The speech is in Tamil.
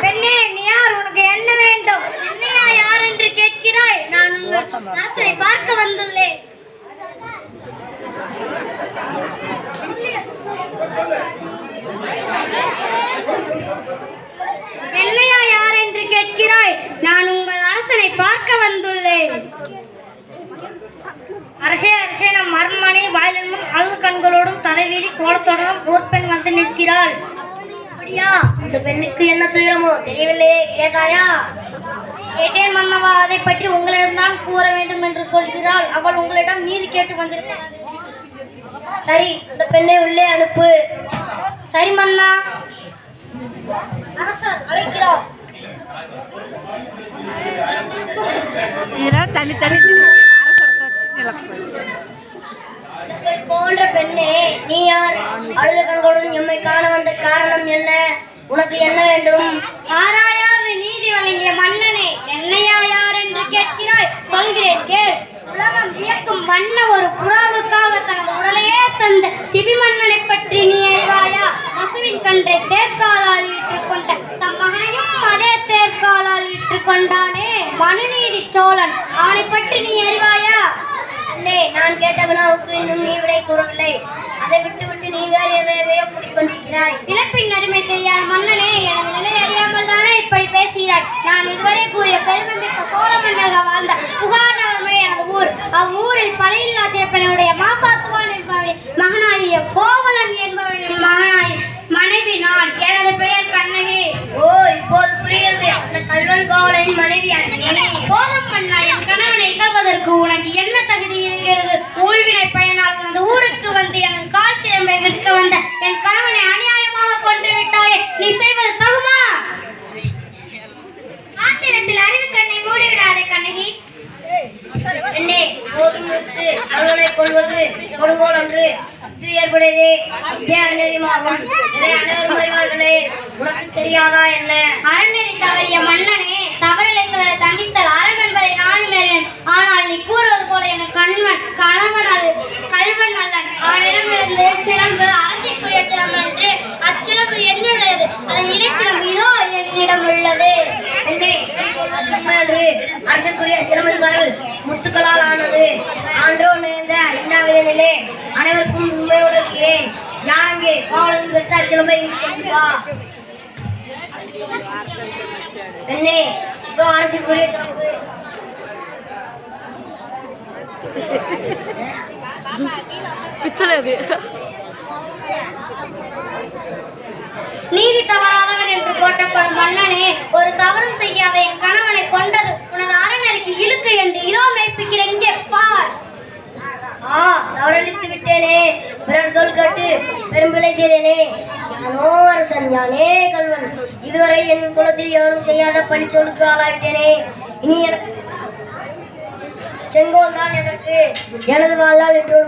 பெண்ணே, நீ யார்? உனக்கு என்ன வேண்டும்? என்னையா யார் என்று கேட்கிறாய்? நான் உங்கள் அரசரை பார்க்க வந்துள்ளேன். என்னையா யார் என்று கேட்கிறாய்? நான் உங்கள் அரசனை பார்க்க வந்துள்ளேன். அரசே, அரசே, நம் அரண்மனை வாயிலும் அழகு கண்களோடும் தலைவீதி கோலத்தோடும் ஒரு பெண் வந்து நிற்கிறாள். அப்படியா? இந்த பெண்ணுக்கு என்ன துயரமோ தெரியவில்லையே. கேட்டாயா? கேட்டேன் மன்னவா. அதை பற்றி உங்களிடம் தான் கூற வேண்டும் என்று சொல்கிறாள். அவள் உங்களிடம் நீதி கேட்டு வந்திருக்கிறாள். சரி, அந்த பெண்ணை உள்ளே அனுப்பு. சரி மன்னா. அரசர் அழைக்கிறார். போன்ற பெண்ணே, நீ யார்? அழுத கண்களுடன் எம்மை காண வந்த காரணம் என்ன? உனக்கு என்ன வேண்டும்? ஆராயாது நீதி வழங்கிய மன்னனே, என்னையா யார் என்று கேட்கிறாய்? சொல்கிறேன், கேள். உலகம் வியக்கும் வண்ண ஒரு புறாவுக்காக தனது உடலையே தந்த சிபி மன்னனை பற்றி நீ அறிவாயா? பசுவின் கன்றை தேர்காலால் ஈற்றுக் கொண்ட தம் மகனையும் அதே தேர்காலால் ஈற்றுக் கொண்டானே மனுநீதி சோழன். அவனை பற்றி நீ அறிவாயா? நான் கேட்ட வினாவுக்கு இன்னும் நீ விடை கூறவில்லை. அதை விட்டு நீ வேறு எதையோ கூட்டிக்கொண்டிருக்கிறாய். இழப்பின் அருமை தெரியாத மன்னனே, எனது நிலை அறியாமல் தானே இப்படி பேசுகிறாய். நான் இதுவரை கூறிய பெருமைமிக்க சோழ மன்னர்கள் வாழ்ந்த புகார் நகரமே எனது ஊர். அவ்வூரில் பழையில்லா சிறப்பனுடைய மாசாத்துவான் என்பவனுடைய மகனாகிய கோவலன் என்பவனுடைய மனைவி நான். எனது பெயர் கண்ணகி. ஓ, இப்போது புரிகிறது. அந்த கல்வன் கோவலனின் மனைவி போதும் மன்னா. என் கணவனை இகழ்வதற்கு உனக்கு என்ன தகுதி இருக்கிறது? ஊழ்வினை பயனால் உனது ஊருக்கு வந்து என் கால் சிலம்பை விற்க வந்த என் கணவனை அநியாயமாக கொன்று விட்டாயே. நீ செய்வது தகுமா? ஆத்திரத்தில் அறிவு கண்ணை மூடிவிடாதே கண்ணகி. என்னே, அவர்களை கொள்வது கொடுங்கோல் என்று ஏற்புடையதே. அனைவரும் அறிவார்களே, உனக்கு தெரியாதா என்ன? அறநெறி தவறிய மன்னனே, தவறிழைத்தவரை தண்டித்தல் அறம் என்பதை நானும் அறிவேன். ஆனால் நீ கூறுவது போல என் கணவன் கல்வன் அல்லன். அவனிடமிருந்து சிலம்பு அரசிக்குரிய சிலம்பு என்று. அச்சிலம்பு என்னுடையது. அதன் இணைச்சிலம்பு இதோ என்னிடம் உள்ளது. அரசுக்குரிய சிலம்புகள் முத்துக்களால் ஆனது. ஆண்டோ நேர்ந்த இன்னாவிலே அனைவருக்கும் உண்மையோடு இருக்கிறேன். யாரங்கே கோவலன் பெற்ற சிலம்பை என்னே, இதோ அரசுக்குரிய சிலம்பு. நீதி தவறாதவன் என்று போற்றப்படும் மன்னனே, ஒரு தவறும் செய்யாத என் கணவனை கொன்றது உனது அறநெறிக்கு இழுக்கு என்று இதோ மெய்ப்பிக்கிறேன். இங்கே பார். தவறளித்து விட்டேனே. பிறர் சொல் கேட்டு பெரும்பிழை செய்தேனே. யானோ அரசன், யானே கல்வன். இதுவரை என் குலத்தில் யாரும் செய்யாத பழி சொல்லுக்கு ஆளாவிட்டேனே. இனி எனக்கு செங்கோல் தான் எதற்கு? எனது வாழ்நாள் என்று